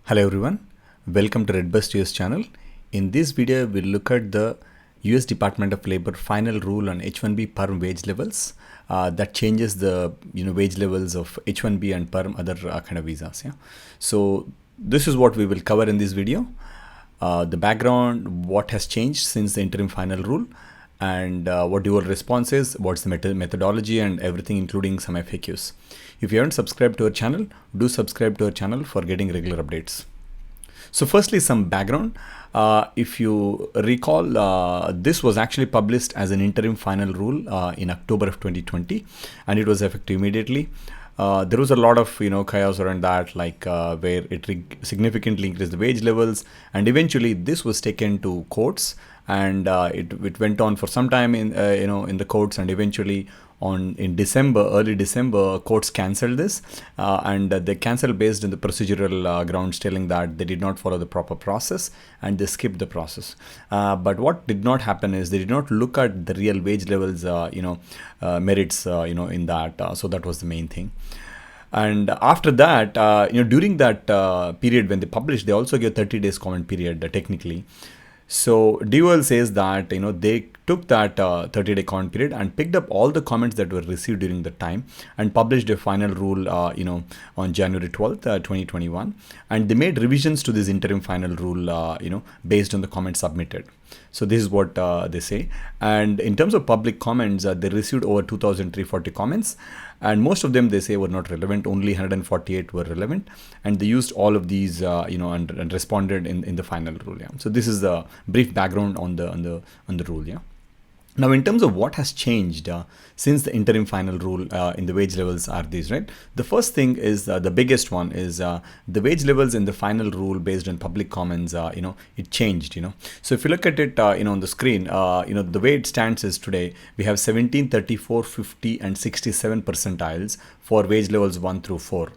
Hello everyone, welcome to Redbust US channel. In this video, we'll look at the US Department of Labor final rule on H1B PERM wage levels that changes the wage levels of H1B and PERM other kind of visas. Yeah. So this is what we will cover in this video. The background, what has changed since the interim final rule, and what DOL response is, what's the methodology, and everything, including some FAQs. If you haven't subscribed to our channel, do subscribe to our channel for getting regular updates. So firstly, some background. If you recall, this was actually published as an interim final rule in October of 2020, and it was effective immediately. There was a lot of chaos around that, like where it significantly increased the wage levels, and eventually this was taken to courts, and it went on for some time in in the courts, and eventually in early December, courts cancelled this, and they cancelled based on the procedural grounds, telling that they did not follow the proper process and they skipped the process. But what did not happen is they did not look at the real wage levels, merits, in that. So that was the main thing. And after that, during that period when they published, they also gave 30 days comment period technically. So DOL says that they took that 30-day comment period and picked up all the comments that were received during the time and published a final rule on January 12th, 2021, and they made revisions to this interim final rule based on the comments submitted. So this is what they say. And in terms of public comments, they received over 2,340 comments, and most of them, they say, were not relevant. Only 148 were relevant, and they used all of these and responded in the final rule. Yeah. So this is the brief background on the rule. Yeah. Now, in terms of what has changed since the interim final rule in the wage levels are these, right? The first thing is the biggest one is the wage levels in the final rule based on public comments. It changed. So if you look at it, on the screen, the way it stands is today we have 17, 34, 50, and 67 percentiles for wage levels 1 through 4.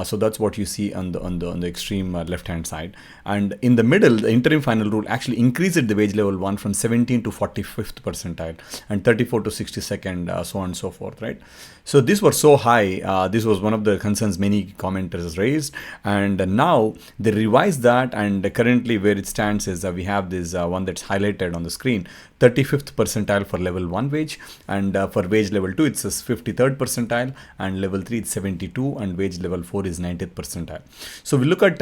So that's what you see on the extreme left hand side, and in the middle, the interim final rule actually increased the wage level 1 from 17 to 45th percentile and 34 to 62nd, so on and so forth, right? So these were so high. This was one of the concerns many commenters raised, and now they revised that, and currently where it stands is we have this one that's highlighted on the screen, 35th percentile for level 1 wage, and for wage level 2 it says 53rd percentile, and level 3 it's 72, and wage level 4 is 90th percentile. So we look at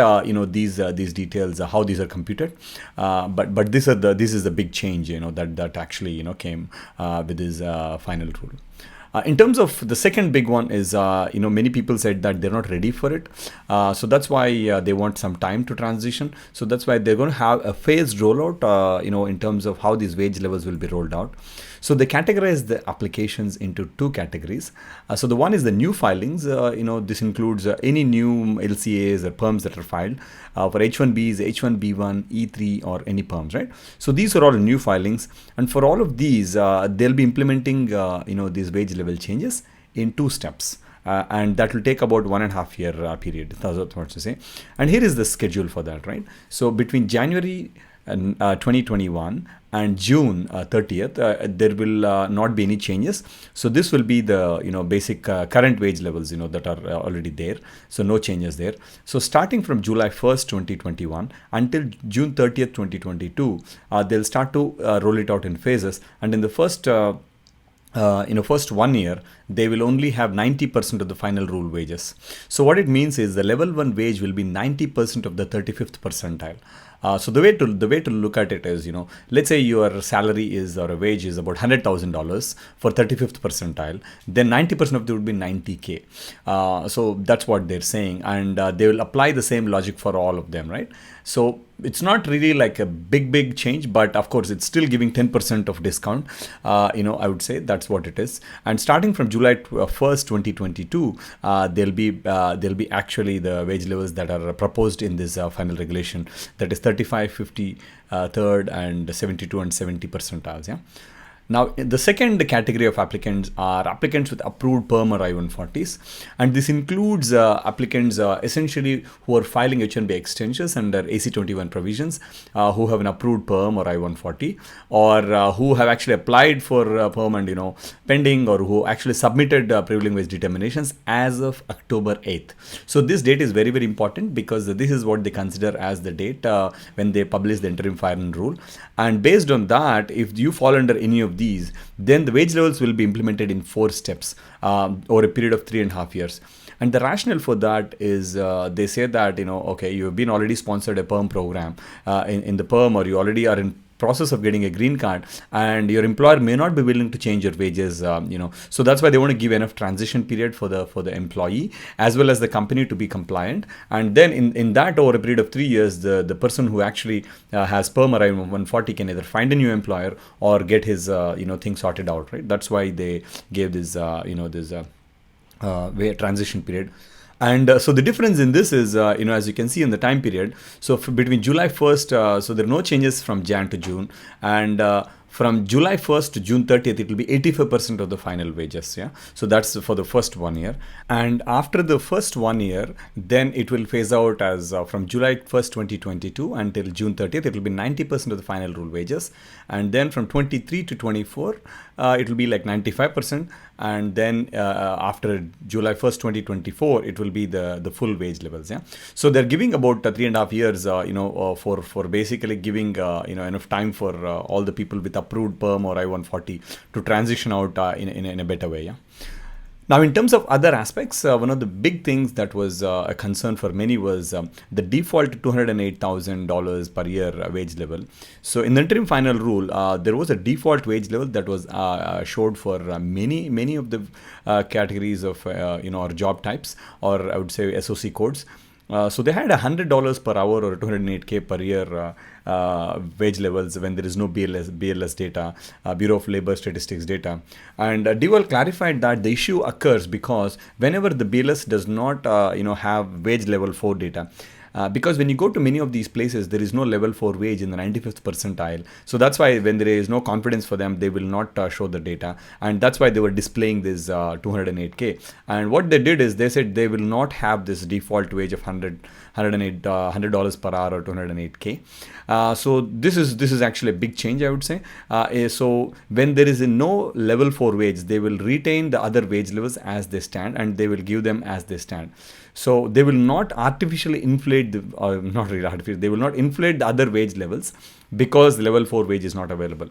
these details, how these are computed, but this is the big change that actually came with this final rule. In terms of the second big one is, many people said that they're not ready for it. So that's why they want some time to transition. So that's why they're going to have a phased rollout, in terms of how these wage levels will be rolled out. So they categorize the applications into two categories. So the one is the new filings. This includes any new LCAs or PERMs that are filed. For H1Bs, H1B1, E3, or any PERMs, right? So these are all new filings. And for all of these, they'll be implementing, these wage level changes in 2 steps. And that will take about 1.5 year period. That's what to say. And here is the schedule for that, right? So between January 2021 and June 30th, there will not be any changes. So this will be the basic current wage levels that are already there. So no changes there. So starting from July 1st, 2021 until June 30th, 2022, they'll start to roll it out in phases. And in the first first 1 year, they will only have 90% of the final rule wages. So what it means is the level 1 wage will be 90% of the 35th percentile. So the way to look at it is, let's say your salary is, or a wage is about $100,000 for 35th percentile, then 90% of it would be 90K. So that's what they're saying, and they will apply the same logic for all of them, right? So it's not really like a big change, but of course it's still giving 10% of discount. I would say that's what it is. And starting from July 1st, 2022, there'll be actually the wage levels that are proposed in this final regulation, that is 35, 50, third, and 72 and 70 percentiles. Yeah. Now, the second category of applicants are applicants with approved PERM or I-140s, and this includes applicants essentially who are filing H1B extensions under AC-21 provisions, who have an approved PERM or I-140, or who have actually applied for PERM and pending, or who actually submitted prevailing wage determinations as of October 8th. So this date is very, very important because this is what they consider as the date when they publish the interim final rule. And based on that, if you fall under any of these, then the wage levels will be implemented in 4 steps over a period of 3.5 years. And the rationale for that is they say that, okay, you've been already sponsored a PERM program in the PERM, or you already are in process of getting a green card, and your employer may not be willing to change your wages, so that's why they want to give enough transition period for the employee as well as the company to be compliant. And then in that, over a period of 3 years, the person who actually has PERM or I-140 can either find a new employer or get his things sorted out, right? That's why they gave this transition period. And so the difference in this is, as you can see in the time period, so between July 1st, so there are no changes from Jan to June, and from July 1st to June 30th, it will be 85% of the final wages. Yeah, so that's for the first 1 year. And after the first 1 year, then it will phase out as from July 1st, 2022 until June 30th, it will be 90% of the final rule wages. And then from 23 to 24, it will be like 95%. And then after July 1st, 2024, it will be the full wage levels. Yeah, so they're giving about 3.5 years, for basically giving enough time for all the people with approved PERM or I-140 to transition out in a better way. Yeah. Now, in terms of other aspects, one of the big things that was a concern for many was the default $208,000 per year wage level. So in the interim final rule, there was a default wage level that was showed for many of the categories of or job types, or I would say SOC codes. So they had $100 per hour or $208K per year wage levels when there is no BLS data, Bureau of Labor Statistics data. And DOL clarified that the issue occurs because whenever the BLS does not have wage level 4 data, because when you go to many of these places, there is no level 4 wage in the 95th percentile. So that's why when there is no confidence for them, they will not show the data. And that's why they were displaying this 208K. And what they did is they said they will not have this default wage of $100 per hour or 208K. So this is actually a big change, I would say. So when there is a no level 4 wage, they will retain the other wage levels as they stand, and they will give them as they stand. So they will not artificially inflate they will not inflate the other wage levels because the level 4 wage is not available.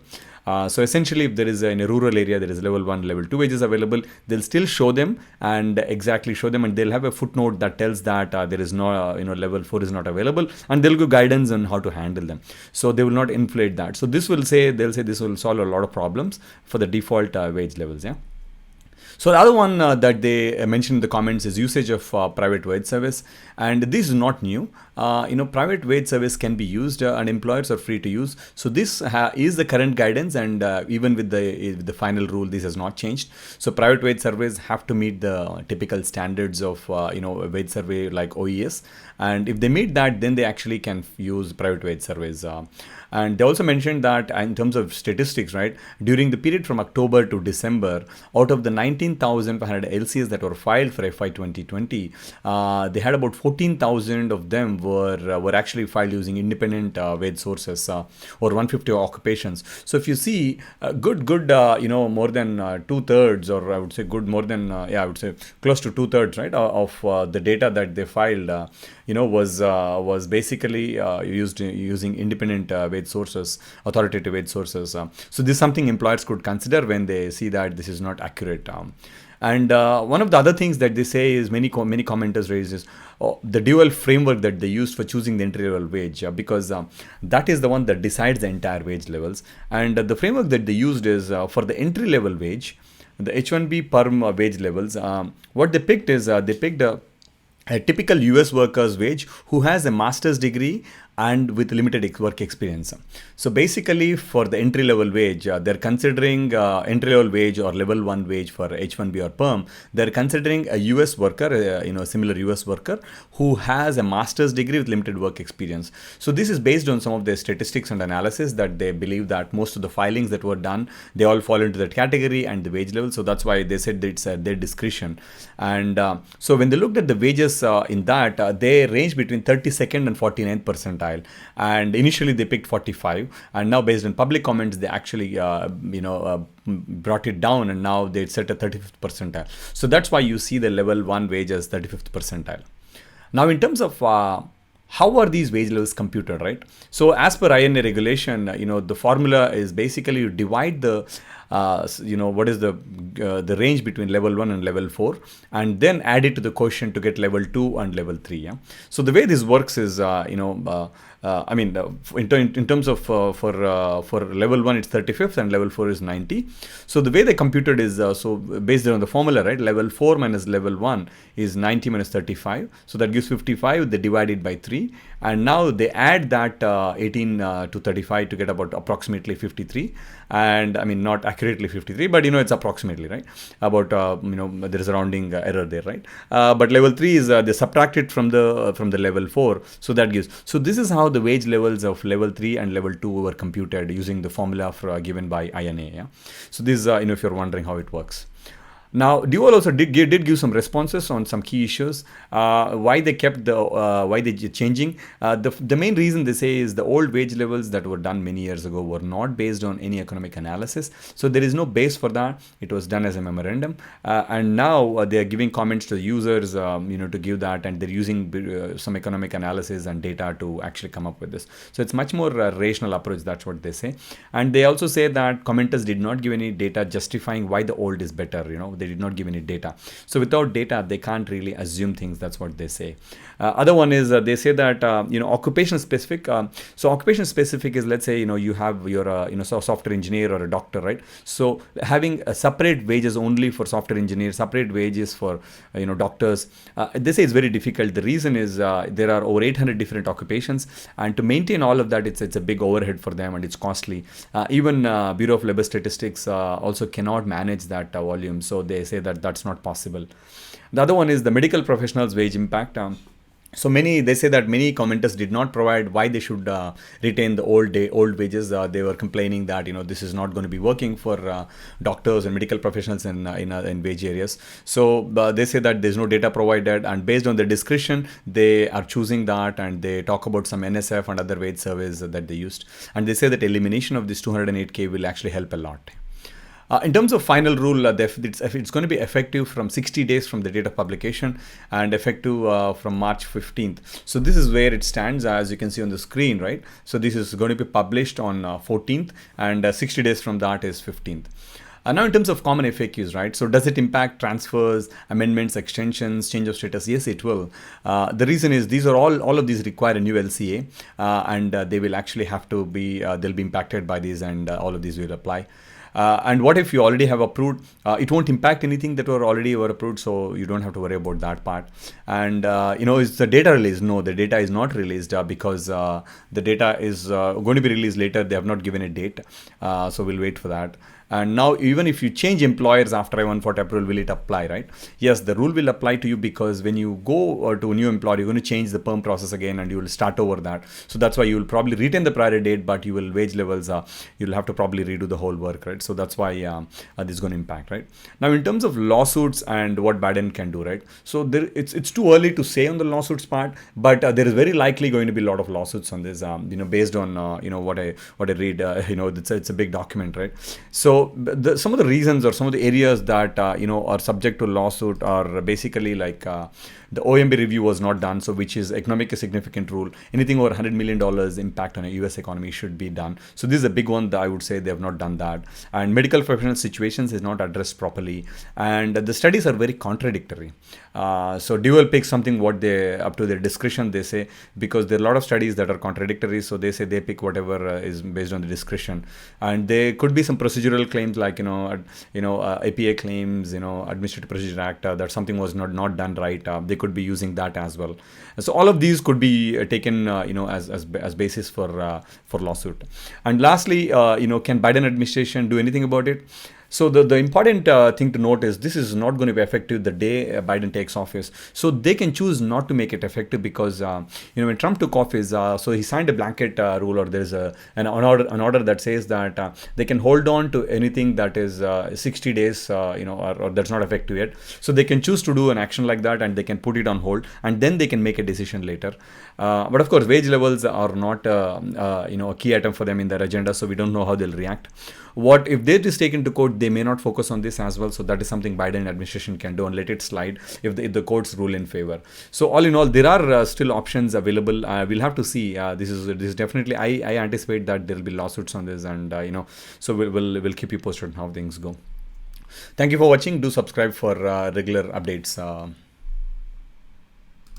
So essentially, if there is in a rural area, there is level 1, level 2 wages available, they'll still show them and they'll have a footnote that tells that there is no, level 4 is not available, and they'll give guidance on how to handle them. So they will not inflate that. So they'll say this will solve a lot of problems for the default wage levels. Yeah. So the other one that they mentioned in the comments is usage of private wage service, and this is not new. Private wage service can be used and employers are free to use. So this is the current guidance, and even with the final rule, this has not changed. So private wage surveys have to meet the typical standards of a wage survey like OES, and if they meet that, then they actually can use private wage surveys. And they also mentioned that in terms of statistics, right, during the period from October to December, out of the 19,500 LCs that were filed for FY 2020, they had about 14,000 of them were actually filed using independent wage sources or 150 occupations. So if you see good more than 2/3, or I would say I would say close to 2/3, right, of the data that they filed was basically using independent wage sources, authoritative wage sources. So this is something employers could consider when they see that this is not accurate. And one of the other things that they say is many commenters raise is the DOL framework that they used for choosing the entry level wage, because that is the one that decides the entire wage levels. And the framework that they used is for the entry level wage, the H1B PERM wage levels. What they picked is a typical US worker's wage who has a master's degree and with limited work experience. So basically for the entry level wage, they're considering entry level wage or level 1 wage for H1B or PERM. They're considering a US worker, a similar US worker who has a master's degree with limited work experience. So this is based on some of their statistics and analysis that they believe that most of the filings that were done, they all fall into that category and the wage level. So that's why they said it's at their discretion. And so when they looked at the wages in that, they range between 32nd and 49th percentile. And initially they picked 45, and now based on public comments they actually brought it down, and now they set a 35th percentile. So that's why you see the level 1 wage as 35th percentile. Now in terms of how are these wage levels computed, right? So as per INA regulation, the formula is basically you divide the what is the range between level 1 and level 4, and then add it to the quotient to get level 2 and level 3. Yeah. So the way this works is, in terms of for level 1 it's 35th and level 4 is 90. So the way they computed is so based on the formula, right? Level 4 minus level 1 is 90 minus 35. So that gives 55. They divide it by 3, and now they add that 18 to 35 to get about approximately 53. And I mean, not accurately 53, but it's approximately, right? About there is a rounding error there, right? But level 3 is they subtract it from the level 4, so that gives. So this is how the wage levels of level 3 and level 2 were computed using the formula given by INA. Yeah. So this is if you're wondering how it works. Now, DOL also did give some responses on some key issues. Why they kept why they changing. The main reason they say is the old wage levels that were done many years ago were not based on any economic analysis. So there is no base for that. It was done as a memorandum, and now they are giving comments to the users, to give that, and they're using some economic analysis and data to actually come up with this. So it's much more rational approach. That's what they say, and they also say that commenters did not give any data justifying why the old is better. They did not give any data. So without data, they can't really assume things. That's what they say. Other one is they say that occupational specific. So occupational specific is, let's say you have your software engineer or a doctor, right? So having a separate wages only for software engineers, separate wages for doctors, they say it's very difficult. The reason is there are over 800 different occupations, and to maintain all of that, it's a big overhead for them, and it's costly. Even Bureau of Labor Statistics also cannot manage that volume. So they say that that's not possible. The other one is the medical professionals wage impact. So they say that many commenters did not provide why they should retain the old wages. They were complaining that this is not going to be working for doctors and medical professionals in wage areas. So they say that there's no data provided, and based on their discretion, they are choosing that, and they talk about some NSF and other wage surveys that they used, and they say that elimination of this 208K will actually help a lot. In terms of final rule, it's going to be effective from 60 days from the date of publication, and effective from March 15th. So this is where it stands, as you can see on the screen, right? So this is going to be published on 14th, and 60 days from that is 15th. Now in terms of common FAQs, right? So does it impact transfers, amendments, extensions, change of status? Yes, it will. The reason is these are all of these require a new LCA, and they will actually have to be, they'll be impacted by these, and all of these will apply. And what if you already have approved? It won't impact anything that were already approved, so you don't have to worry about that part. And is the data released? No, the data is not released because the data is going to be released later. They have not given a date, so we'll wait for that. And now, even if you change employers after I-140 approval, will it apply, right? Yes, the rule will apply to you, because when you go to a new employer, you're going to change the PERM process again, and you will start over that. So that's why you will probably retain the prior date, but you will wage levels, you'll have to probably redo the whole work, right? So that's why this is going to impact, right? Now, in terms of lawsuits and what Biden can do, right? So it's too early to say on the lawsuits part, but there is very likely going to be a lot of lawsuits on this, based on what I read. It's a big document, right? So some of the reasons or some of the areas that are subject to lawsuit are basically like the OMB review was not done, so which is economically significant rule. Anything over $100 million impact on a US economy should be done. So this is a big one that I would say they have not done that. And medical professional situations is not addressed properly, and the studies are very contradictory. So DOL picks something what they up to their discretion, they say, because there are a lot of studies that are contradictory. So they say they pick whatever is based on the discretion, and there could be some procedural claims like APA claims, Administrative Procedure Act, that something was not done right. They could could be using that as well. So all of these could be taken as basis for lawsuit. And lastly, can Biden administration do anything about it? So the important thing to note is this is not going to be effective the day Biden takes office. So they can choose not to make it effective because when Trump took office, so he signed a blanket rule, or there is an order that says that they can hold on to anything that is 60 days, or that's not effective yet. So they can choose to do an action like that, and they can put it on hold, and then they can make a decision later. But of course, wage levels are not a key item for them in their agenda, so we don't know how they'll react. What if they is taken to court? They may not focus on this as well. So that is something Biden administration can do and let it slide if the courts rule in favor. So all in all, there are still options available. We'll have to see. This is definitely. I anticipate that there will be lawsuits on this, and so we'll keep you posted on how things go. Thank you for watching. Do subscribe for regular updates.